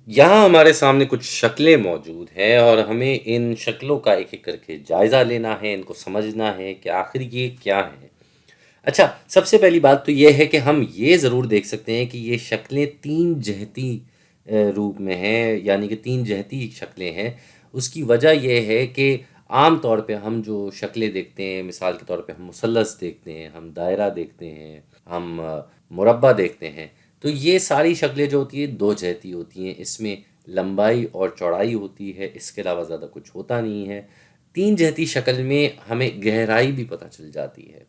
یہاں ہمارے سامنے کچھ شکلیں موجود ہیں اور ہمیں ان شکلوں کا ایک ایک کر کے جائزہ لینا ہے، ان کو سمجھنا ہے کہ آخر یہ کیا ہے۔ اچھا، سب سے پہلی بات تو یہ ہے کہ ہم یہ ضرور دیکھ سکتے ہیں کہ یہ شکلیں تین جہتی روپ میں ہیں، یعنی کہ تین جہتی شکلیں ہیں۔ اس کی وجہ یہ ہے کہ عام طور پہ ہم جو شکلیں دیکھتے ہیں، مثال کے طور پہ ہم مثلث دیکھتے ہیں، ہم دائرہ دیکھتے ہیں، ہم مربع دیکھتے ہیں، تو یہ ساری شکلیں جو ہوتی ہیں دو جہتی ہوتی ہیں۔ اس میں لمبائی اور چوڑائی ہوتی ہے، اس کے علاوہ زیادہ کچھ ہوتا نہیں ہے۔ تین جہتی شکل میں ہمیں گہرائی بھی پتہ چل جاتی ہے۔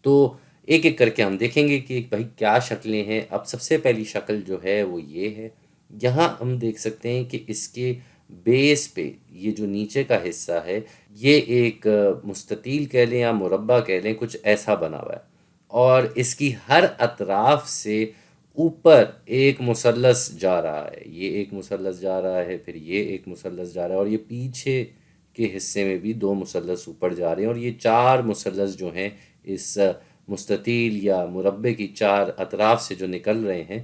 تو ایک ایک کر کے ہم دیکھیں گے کہ بھائی کیا شکلیں ہیں۔ اب سب سے پہلی شکل جو ہے وہ یہ ہے، یہاں ہم دیکھ سکتے ہیں کہ اس کے بیس پہ یہ جو نیچے کا حصہ ہے یہ ایک مستطیل کہہ لیں یا مربع کہہ لیں، کچھ ایسا بنا ہوا ہے، اور اس کی ہر اطراف سے اوپر ایک مثلث جا رہا ہے۔ یہ ایک مثلث جا رہا ہے، پھر یہ ایک مثلث جا رہا ہے، اور یہ پیچھے کے حصے میں بھی دو مثلث اوپر جا رہے ہیں، اور یہ چار مثلث جو ہیں اس مستطیل یا مربع کی چار اطراف سے جو نکل رہے ہیں،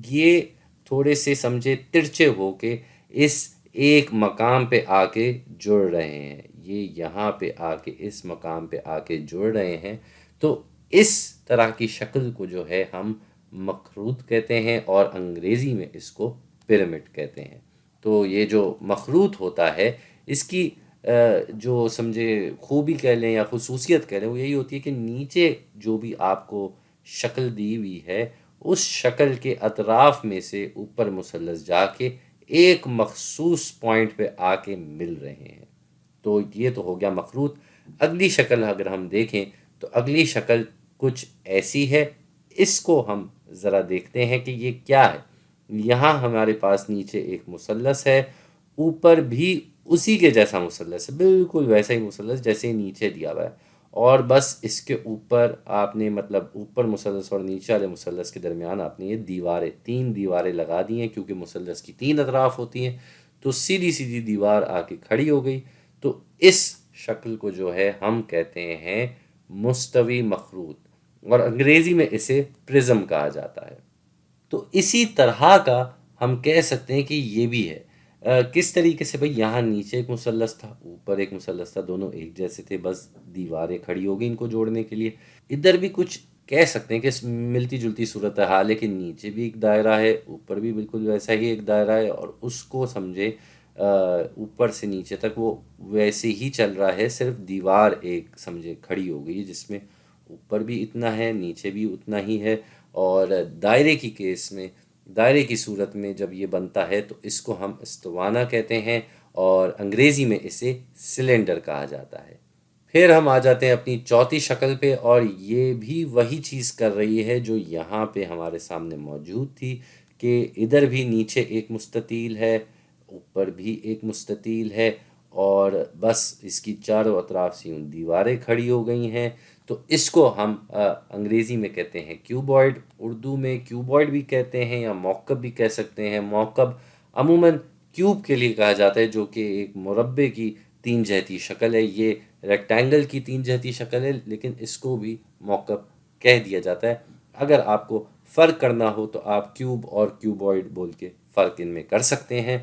یہ تھوڑے سے سمجھے ترچے ہو کے اس ایک مقام پہ آ کے جڑ رہے ہیں۔ یہ یہاں پہ آ کے اس مقام پہ آ کے جڑ رہے ہیں، تو اس طرح کی شکل کو جو ہے ہم مخروط کہتے ہیں، اور انگریزی میں اس کو پیرامڈ کہتے ہیں۔ تو یہ جو مخروط ہوتا ہے اس کی جو سمجھے خوبی کہہ لیں یا خصوصیت کہہ لیں وہ یہی ہوتی ہے کہ نیچے جو بھی آپ کو شکل دی ہوئی ہے اس شکل کے اطراف میں سے اوپر مثلث جا کے ایک مخصوص پوائنٹ پہ آ کے مل رہے ہیں۔ تو یہ تو ہو گیا مخروط۔ اگلی شکل اگر ہم دیکھیں تو اگلی شکل کچھ ایسی ہے، اس کو ہم ذرا دیکھتے ہیں کہ یہ کیا ہے۔ یہاں ہمارے پاس نیچے ایک مثلث ہے، اوپر بھی اسی کے جیسا مثلث ہے، بالکل ویسا ہی مثلث جیسے نیچے دیا ہوا ہے، اور بس اس کے اوپر آپ نے مطلب اوپر مثلث اور نیچے والے مثلث کے درمیان آپ نے یہ دیواریں، تین دیواریں لگا دی ہیں، کیونکہ مثلث کی تین اطراف ہوتی ہیں، تو سیدھی سیدھی دیوار آ کے کھڑی ہو گئی۔ تو اس شکل کو جو ہے ہم کہتے ہیں مستوی مخروط، اور انگریزی میں اسے پرزم کہا جاتا ہے۔ تو اسی طرح کا ہم کہہ سکتے ہیں کہ یہ بھی ہے۔ کس طریقے سے؟ بھئی یہاں نیچے ایک مثلث تھا، اوپر ایک مثلث تھا، دونوں ایک جیسے تھے، بس دیواریں کھڑی ہو گئی ان کو جوڑنے کے لیے۔ ادھر بھی کچھ کہہ سکتے ہیں کہ ملتی جلتی صورتحال ہے کہ نیچے بھی ایک دائرہ ہے، اوپر بھی بالکل ویسا ہی ایک دائرہ ہے، اور اس کو سمجھے اوپر سے نیچے تک وہ ویسے ہی چل رہا ہے، صرف دیوار ایک سمجھے کھڑی ہو گئی جس میں اوپر بھی اتنا ہے نیچے بھی اتنا ہی ہے۔ اور دائرے کی کیس میں، دائرے کی صورت میں جب یہ بنتا ہے تو اس کو ہم استوانہ کہتے ہیں، اور انگریزی میں اسے سلنڈر کہا جاتا ہے۔ پھر ہم آ جاتے ہیں اپنی چوتھی شکل پہ، اور یہ بھی وہی چیز کر رہی ہے جو یہاں پہ ہمارے سامنے موجود تھی، کہ ادھر بھی نیچے ایک مستطیل ہے، اوپر بھی ایک مستطیل ہے، اور بس اس کی چاروں اطراف سے یوں دیواریں کھڑی ہو گئی ہیں۔ تو اس کو ہم انگریزی میں کہتے ہیں کیوبوائڈ، اردو میں کیوبوائڈ بھی کہتے ہیں یا موکب بھی کہہ سکتے ہیں۔ موکب عموماً کیوب کے لیے کہا جاتا ہے، جو کہ ایک مربع کی تین جہتی شکل ہے۔ یہ ریکٹینگل کی تین جہتی شکل ہے، لیکن اس کو بھی موکب کہہ دیا جاتا ہے۔ اگر آپ کو فرق کرنا ہو تو آپ کیوب اور کیوبوائڈ بول کے فرق ان میں کر سکتے ہیں۔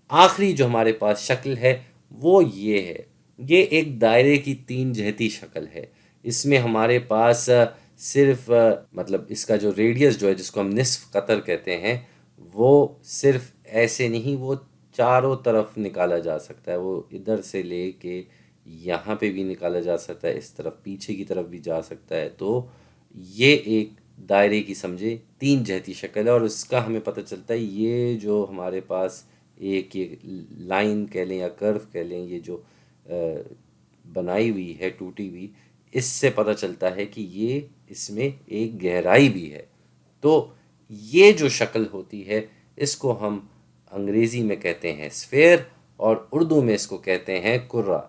آخری جو ہمارے پاس شکل ہے وہ یہ ہے، یہ ایک دائرے کی تین جہتی شکل ہے۔ اس میں ہمارے پاس صرف مطلب اس کا جو ریڈیس جو ہے جس کو ہم نصف قطر کہتے ہیں، وہ صرف ایسے نہیں، وہ چاروں طرف نکالا جا سکتا ہے، وہ ادھر سے لے کے یہاں پہ بھی نکالا جا سکتا ہے، اس طرف پیچھے کی طرف بھی جا سکتا ہے۔ تو یہ ایک دائرے کی سمجھے تین جہتی شکل ہے، اور اس کا ہمیں پتہ چلتا ہے یہ جو ہمارے پاس ایک یہ لائن کہہ لیں یا کرو کہہ لیں، یہ جو بنائی ہوئی ہے ٹوٹی ہوئی، اس سے پتہ چلتا ہے کہ یہ اس میں ایک گہرائی بھی ہے۔ تو یہ جو شکل ہوتی ہے اس کو ہم انگریزی میں کہتے ہیں اسفیر، اور اردو میں اس کو کہتے ہیں کرہ۔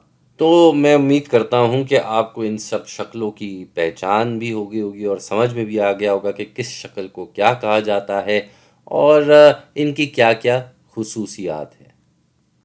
تو میں امید کرتا ہوں کہ آپ کو ان سب شکلوں کی پہچان بھی ہوگی اور سمجھ میں بھی آ گیا ہوگا کہ کس شکل کو کیا کہا جاتا ہے، اور ان کی کیا کیا خصوصیات ہیں۔